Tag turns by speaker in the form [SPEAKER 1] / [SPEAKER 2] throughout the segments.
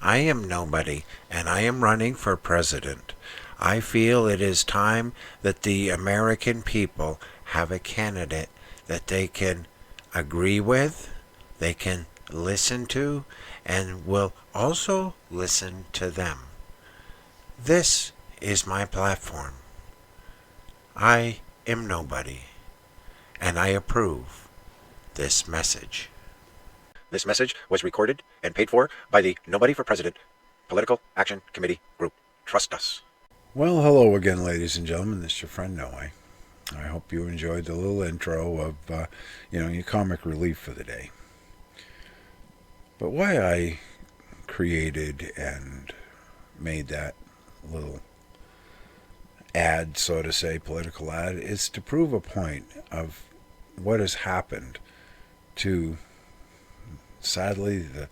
[SPEAKER 1] I am nobody, and I am running for president. I feel it is time that the American people have a candidate that they can agree with, they can listen to, and will also listen to them. This is my platform. I am nobody, and I approve this message. This message was recorded and paid for by the Nobody for President Political Action Committee Group. Trust us. Well, hello again, ladies and gentlemen. This is your friend Noe. I hope you enjoyed the little intro of, your comic relief for the day. But why I created and made that little ad, so to say, political ad, is to prove a point of what has happened to, sadly, the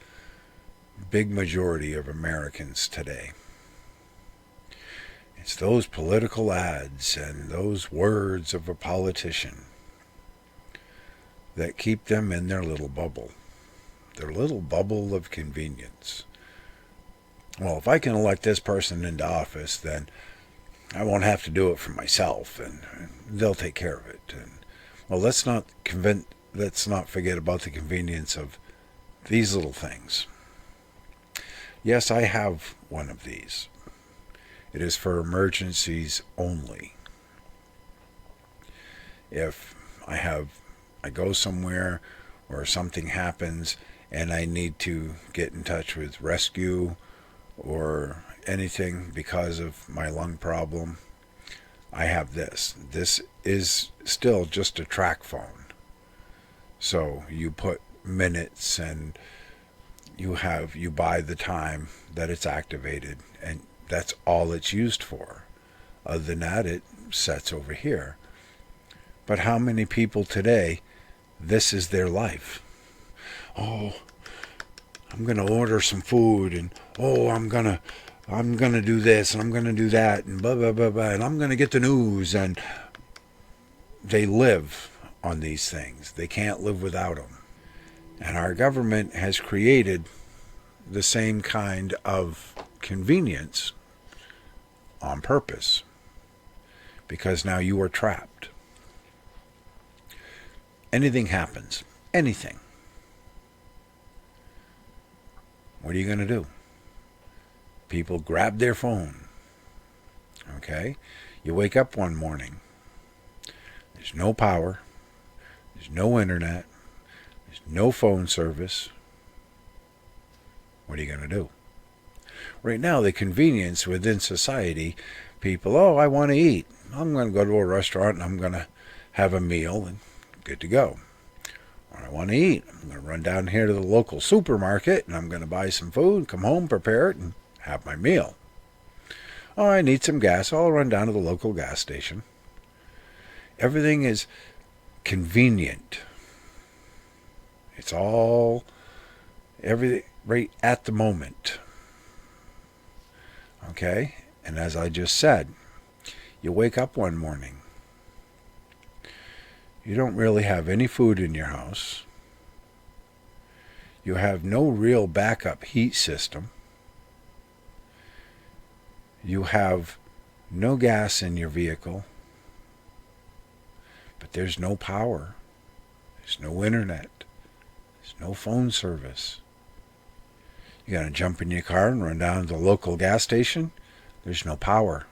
[SPEAKER 1] big majority of Americans today. It's those political ads and those words of a politician that keep them in their little bubble of convenience. Well, if I can elect this person into office, then I won't have to do it for myself, and they'll take care of it. And well, let's not forget about the convenience of these little things. Yes, I have one of these. It is for emergencies only. If I go somewhere or something happens and I need to get in touch with rescue or anything because of my lung problem, I have this. This is still just a track phone. So you put minutes and you buy the time that it's activated, and that's all it's used for. Other than that, it sets over here. But how many people today, this is their life? Oh, I'm going to order some food, and I'm going to do this, and I'm going to do that, and blah, blah, blah, blah, and I'm going to get the news. And they live on these things. They can't live without them. And our government has created the same kind of convenience on purpose, because now you are trapped. Anything happens. Anything. What are you going to do? People grab their phone. Okay? You wake up one morning. There's no power. There's no internet. There's no phone service. What are you going to do? Right now, the convenience within society, people, I want to eat. I'm going to go to a restaurant and I'm going to have a meal and good to go. Or I want to eat. I'm going to run down here to the local supermarket and I'm going to buy some food, come home, prepare it, and have my meal. Oh, I need some gas. I'll run down to the local gas station. Everything is convenient. It's all everything right at the moment. Okay? And as I just said, you wake up one morning. You don't really have any food in your house. You have no real backup heat system. You have no gas in your vehicle. But there's no power. There's no internet. There's no phone service. You gotta jump in your car and run down to the local gas station. There's no power.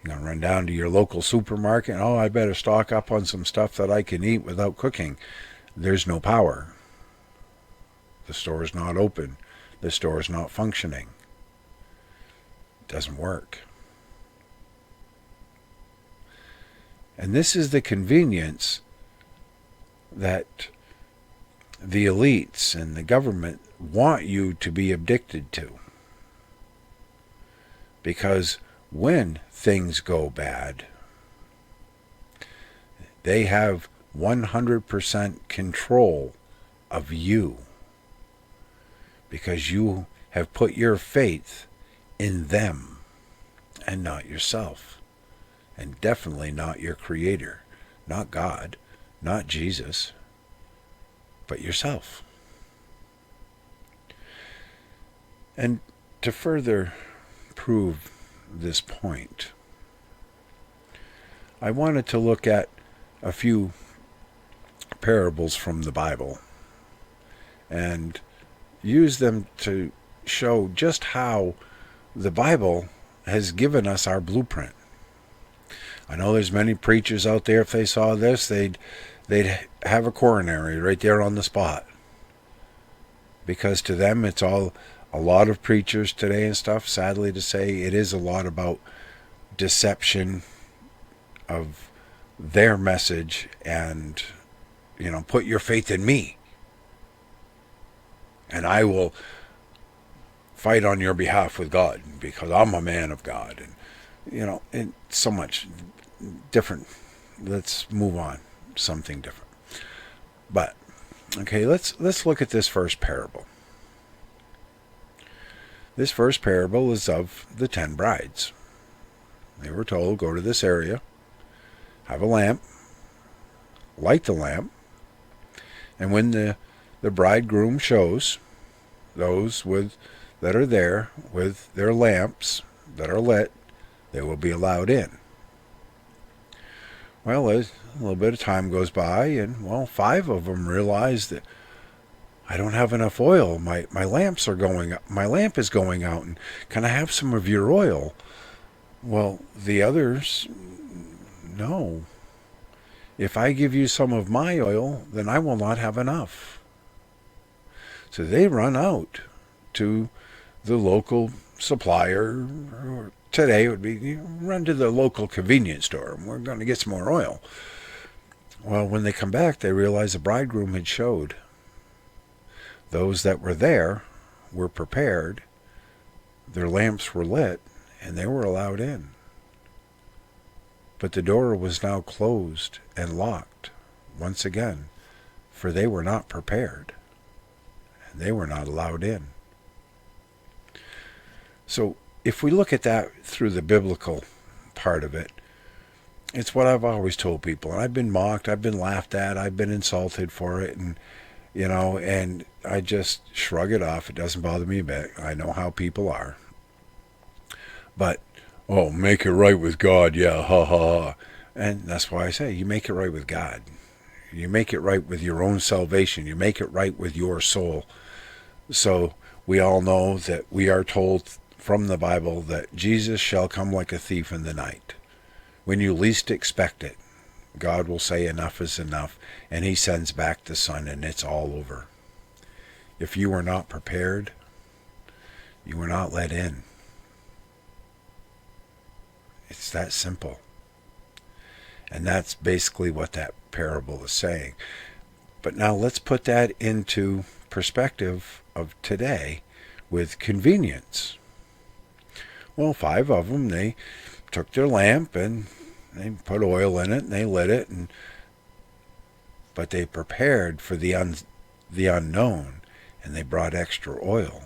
[SPEAKER 1] You're gonna run down to your local supermarket. I better stock up on some stuff that I can eat without cooking. There's no power. The store is not open. The store is not functioning. It doesn't work. And this is the convenience that the elites and the government want you to be addicted to. Because when things go bad, they have 100% control of you. Because you have put your faith in them and not yourself. And definitely not your Creator, not God, not Jesus, but yourself.
[SPEAKER 2] And to further prove this point, I wanted to look at a few parables from the Bible and use them to show just how the Bible has given us our blueprint. I know there's many preachers out there, if they saw this, they'd have a coronary right there on the spot. Because to them it's all, a lot of preachers today and stuff, sadly to say, it is a lot about deception of their message and, put your faith in me and I will fight on your behalf with God because I'm a man of God. And, it's so much different. Let's move on. Something different. But, okay, let's look at this first parable. This first parable is of the 10 brides. They were told, go to this area, have a lamp, light the lamp, and when the bridegroom shows those that are there with their lamps that are lit, they will be allowed in. Well, a little bit of time goes by, and 5 of them realize that I don't have enough oil. My lamps are going up. My lamp is going out, and can I have some of your oil? Well, the others, no. If I give you some of my oil, then I will not have enough. So they run out to the local supplier, or today it would be run to the local convenience store, and we're going to get some more oil. Well, when they come back, they realize the bridegroom had showed. Those that were there were prepared, their lamps were lit, and they were allowed in. But the door was now closed and locked once again, for they were not prepared, and they were not allowed in. So if we look at that through the biblical part of it, it's what I've always told people. And I've been mocked, I've been laughed at, I've been insulted for it, and and I just shrug it off. It doesn't bother me a bit. I know how people are. But, make it right with God, yeah, ha ha ha. And that's why I say, you make it right with God. You make it right with your own salvation. You make it right with your soul. So we all know that we are told from the Bible that Jesus shall come like a thief in the night. When you least expect it, God will say enough is enough, and he sends back the Son, and it's all over. If you are not prepared, you are not let in. It's that simple. And that's basically what that parable is saying. But now let's put that into perspective of today with convenience. Well, 5 of them, they took their lamp and they put oil in it and they lit it, but they prepared for the unknown, and they brought extra oil.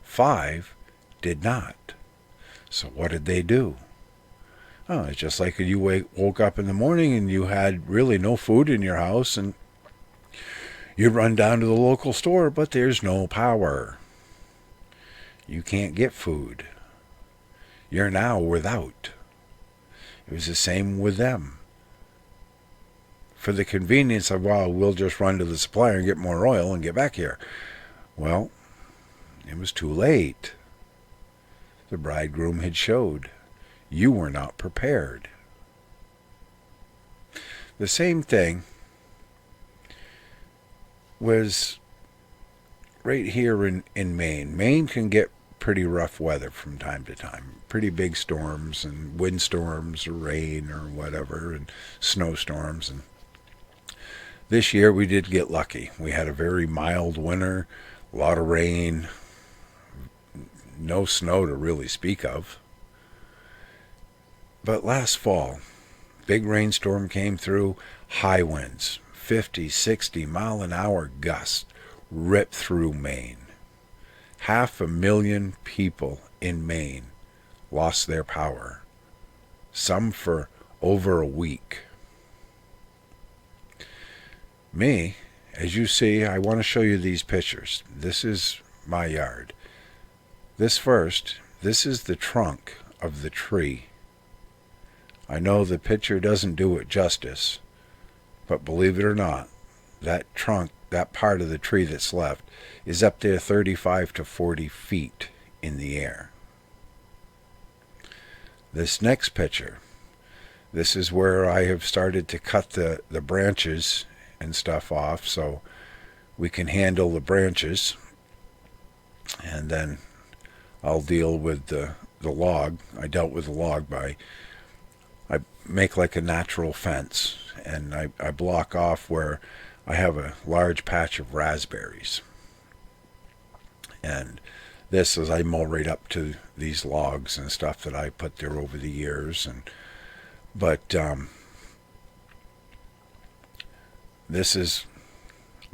[SPEAKER 2] 5 did not. So what did they do? It's just like you woke up in the morning and you had really no food in your house, and you run down to the local store, but there's no power. You can't get food. You're now without. It was the same with them. For the convenience of, we'll just run to the supplier and get more oil and get back here. Well, it was too late. The bridegroom had showed. You were not prepared. The same thing was right here in Maine. Maine can get pretty rough weather from time to time. Pretty big storms and windstorms or rain or whatever, and snowstorms. And this year we did get lucky. We had a very mild winter, a lot of rain, no snow to really speak of. But last fall, big rainstorm came through, high winds, 50, 60 mile an hour gusts ripped through Maine. 500,000 people in Maine lost their power, some for over a week. Me, as you see, I want to show you these pictures. This is my yard. This is the trunk of the tree. I know the picture doesn't do it justice, but believe it or not, that trunk, that part of the tree that's left, is up there 35 to 40 feet in the air. This next picture, this is where I have started to cut the branches and stuff off so we can handle the branches, and then I'll deal with the log. I dealt with the log by, I make like a natural fence, and I block off where I have a large patch of raspberries. And this is, I mow right up to these logs and stuff that I put there over the years. But this is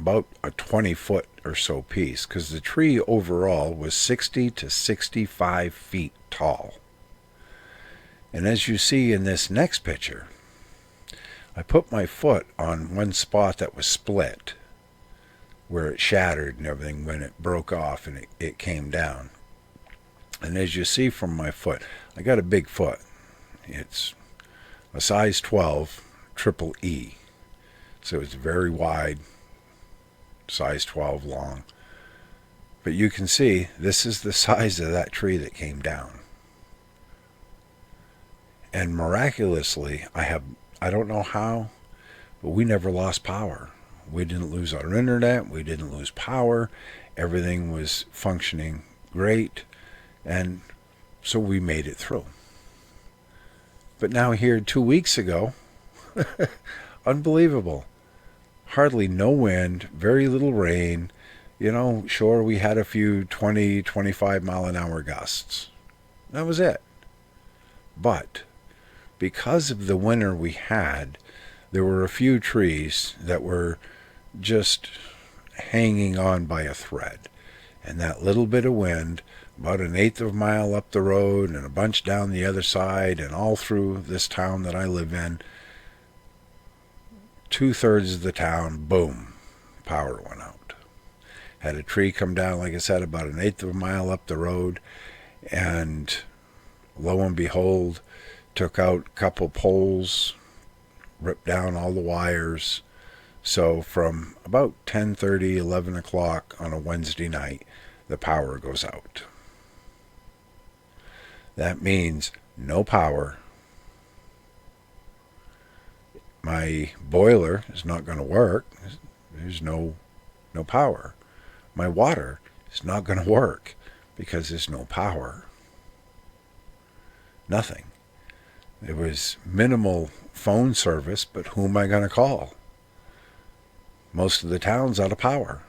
[SPEAKER 2] about a 20-foot or so piece, because the tree overall was 60 to 65 feet tall. And as you see in this next picture, I put my foot on one spot that was split, where it shattered and everything when it broke off and it came down. And as you see from my foot, I got a big foot. It's a size 12 triple E. So it's very wide, size 12 long. But you can see this is the size of that tree that came down. And miraculously, I don't know how, but we never lost power. We didn't lose our internet. We didn't lose power. Everything was functioning great. And so we made it through. But now here 2 weeks ago, unbelievable. Hardly no wind, very little rain. You know, sure, we had a few 20, 25 mile an hour gusts. That was it. But because of the winter we had, there were a few trees that were just hanging on by a thread. And that little bit of wind, about an eighth of a mile up the road and a bunch down the other side and all through this town that I live in, 2/3 of the town, boom, power went out. Had a tree come down, like I said, about an eighth of a mile up the road, and lo and behold, took out a couple poles, ripped down all the wires. So from about 10:30, 11 o'clock on a Wednesday night, the power goes out. That means no power. My boiler is not going to work. There's no power. My water is not going to work because there's no power. Nothing. There was minimal phone service, but who am I going to call? Most of the town's out of power.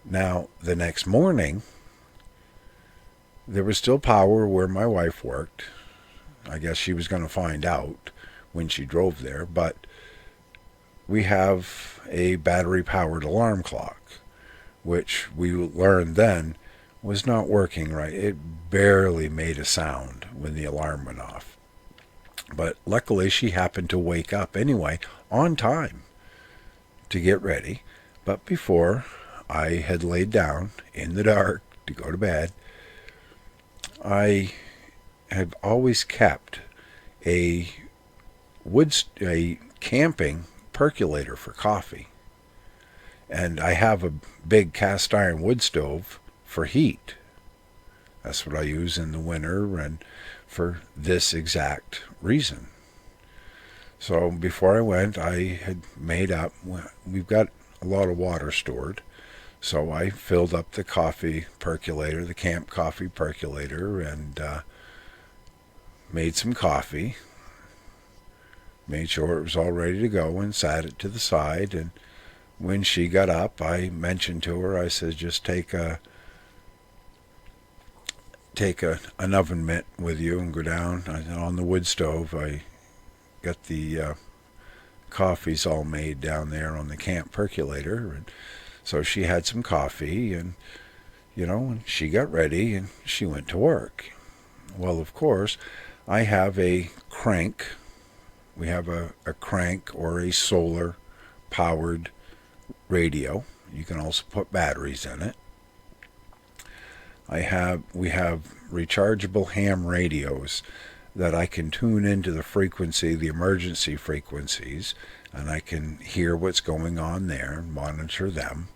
[SPEAKER 2] Now, the next morning, there was still power where my wife worked. I guess she was going to find out when she drove there, but we have a battery-powered alarm clock, which we learned then was not working right. It barely made a sound when the alarm went off. But luckily, she happened to wake up anyway, on time, to get ready. But before I had laid down in the dark to go to bed, I had always kept a camping percolator for coffee. And I have a big cast iron wood stove for heat. That's what I use in the winter and for this exact reason. So before I went, I had made up, we've got a lot of water stored, so I filled up the coffee percolator, the camp coffee percolator, and made some coffee, made sure it was all ready to go, and sat it to the side. And when she got up, I mentioned to her, I said, just take an oven mitt with you and go down. On the wood stove, I got the coffees all made down there on the camp percolator. And so she had some coffee, and and she got ready and she went to work. Well, of course, I have a crank. We have a crank or a solar powered radio. You can also put batteries in it. We have rechargeable ham radios that I can tune into the frequency, the emergency frequencies, and I can hear what's going on there and monitor them.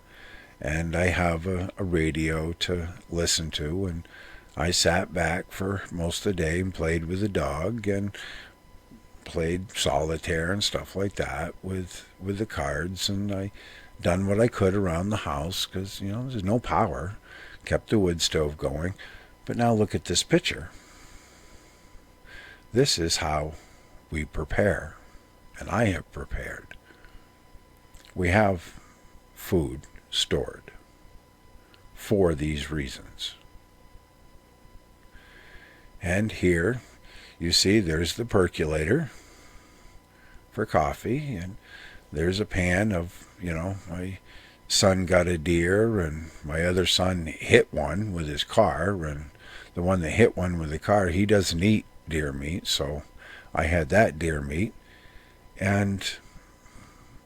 [SPEAKER 2] And I have a radio to listen to, and I sat back for most of the day and played with the dog and played solitaire and stuff like that with the cards, and I done what I could around the house because, there's no power. Kept the wood stove going. But now look at this picture. This is how we prepare, and I have prepared. We have food stored for these reasons. And here you see there's the percolator for coffee, and there's a pan of, my son got a deer, and my other son hit one with his car, and the one that hit one with the car, he doesn't eat deer meat, so I had that deer meat. And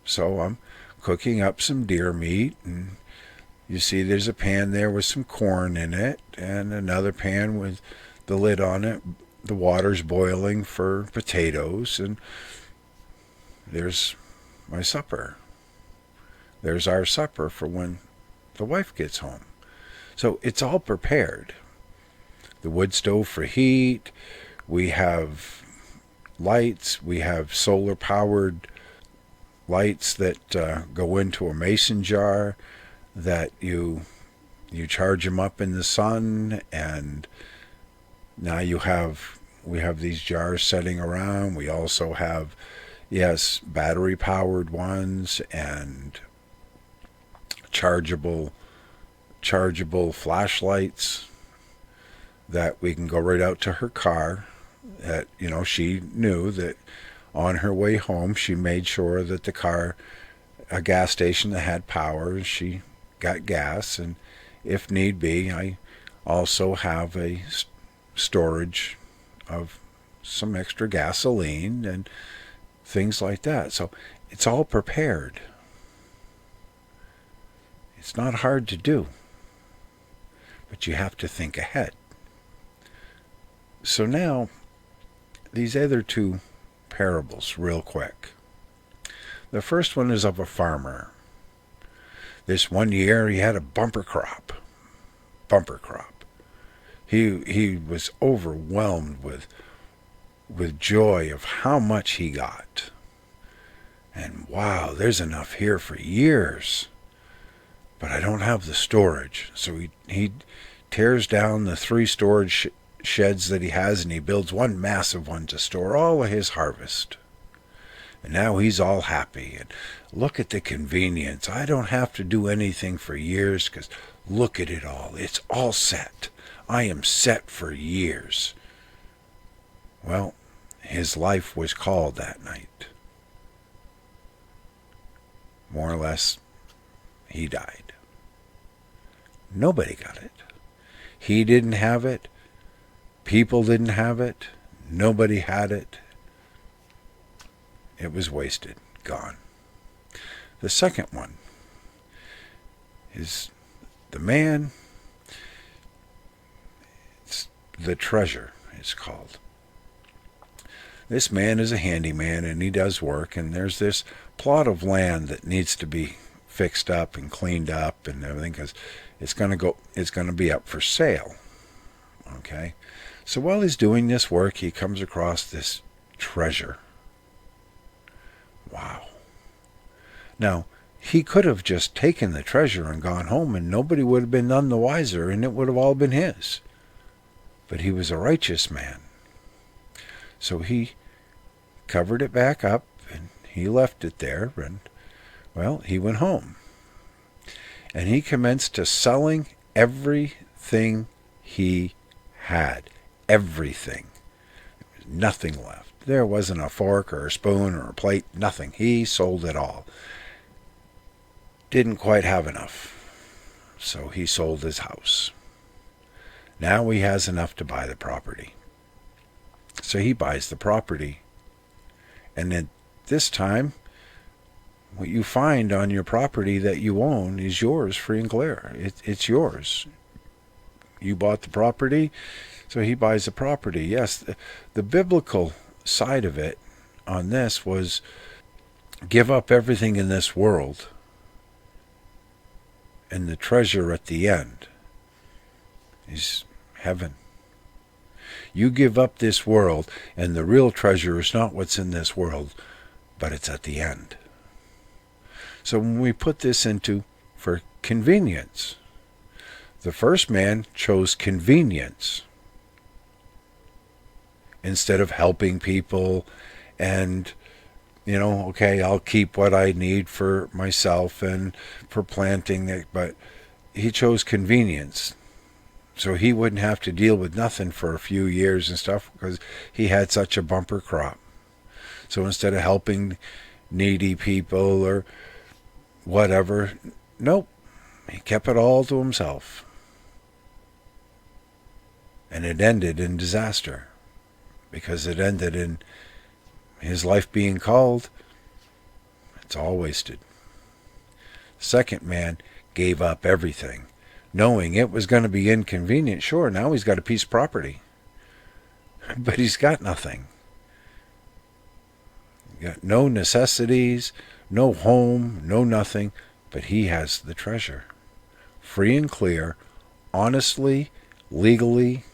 [SPEAKER 2] so I'm cooking up some deer meat, and you see there's a pan there with some corn in it, and another pan with the lid on it. The water's boiling for potatoes, and there's my supper. There's our supper for when the wife gets home. So it's all prepared. The wood stove for heat. We have lights. We have solar-powered lights that go into a mason jar that you charge them up in the sun, and now we have these jars setting around. We also have, yes, battery-powered ones and chargeable flashlights that we can go right out to her car. That, she knew that on her way home, she made sure that the car, a gas station that had power, she got gas, and if need be, I also have a storage of some extra gasoline and things like that. So it's all prepared. It's not hard to do, but you have to think ahead. So now, these other two parables, real quick. The first one is of a farmer. This one year he had a bumper crop. He was overwhelmed with joy of how much he got. And wow, there's enough here for years. But I don't have the storage. So he tears down the 3 storage sheds that he has, and he builds one massive one to store all of his harvest. And now he's all happy. And look at the convenience. I don't have to do anything for years because look at it all. It's all set. I am set for years. Well, his life was called that night. More or less, he died. Nobody got it. He didn't have it. People didn't have it. Nobody had it. It was wasted, gone. The second one is the man. It's the treasure, it's called. This man is a handyman, and he does work, and there's this plot of land that needs to be fixed up and cleaned up and everything, because it's going to be up for sale. Okay? So while he's doing this work, he comes across this treasure. Wow. Now, he could have just taken the treasure and gone home, and nobody would have been none the wiser, and it would have all been his. But he was a righteous man. So he covered it back up, and he left it there, and, well, he went home. And he commenced to selling everything he had. Everything. There was nothing left. There wasn't a fork or a spoon or a plate, nothing. He sold it all. Didn't quite have enough, so he sold his house. Now he has enough to buy the property. So he buys the property. And then this time, what you find on your property that you own is yours free and clear. It's yours. You bought the property, so he buys the property. Yes, the biblical side of it on this was give up everything in this world, and the treasure at the end is heaven. You give up this world, and the real treasure is not what's in this world, but it's at the end. So when we put this into for convenience, the first man chose convenience instead of helping people and, okay, I'll keep what I need for myself and for planting it, but he chose convenience. So he wouldn't have to deal with nothing for a few years and stuff because he had such a bumper crop. So instead of helping needy people or whatever, nope, he kept it all to himself. And it ended in disaster because it ended in his life being called. It's all wasted. Second man gave up everything, knowing it was going to be inconvenient. Sure, now he's got a piece of property, but he's got nothing. He got no necessities, no home, no nothing, but he has the treasure. Free and clear, honestly, legally,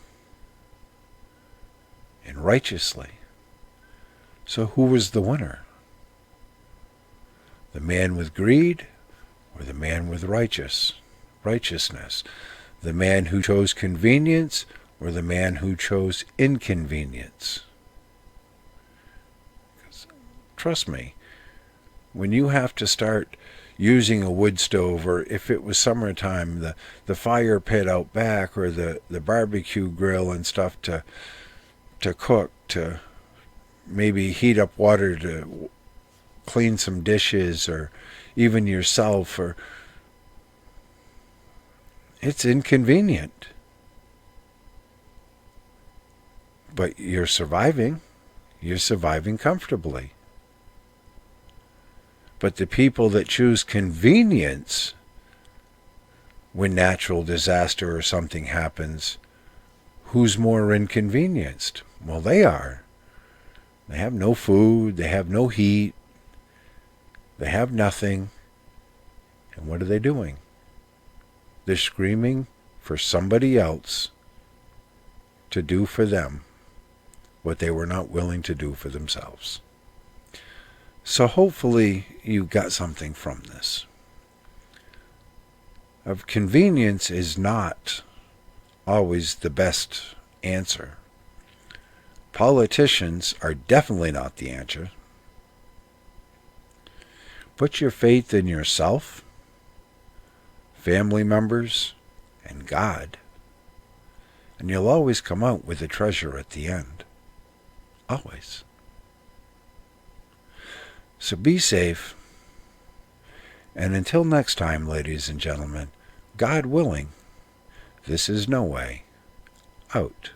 [SPEAKER 2] and righteously. So who was the winner? The man with greed or the man with righteousness? The man who chose convenience or the man who chose inconvenience? Trust me, when you have to start using a wood stove, or if it was summertime, the fire pit out back, or the barbecue grill and stuff to cook, to maybe heat up water to clean some dishes, or even yourself, or it's inconvenient. But you're surviving. You're surviving comfortably. But the people that choose convenience when natural disaster or something happens, who's more inconvenienced? Well, they are. They have no food, they have no heat, they have nothing. And what are they doing? They're screaming for somebody else to do for them what they were not willing to do for themselves. So hopefully you got something from this. Of convenience is not always the best answer. Politicians are definitely not the answer. Put your faith in yourself, family members, and God, and you'll always come out with a treasure at the end. Always. So be safe. And until next time, ladies and gentlemen, God willing, this is No Way Out.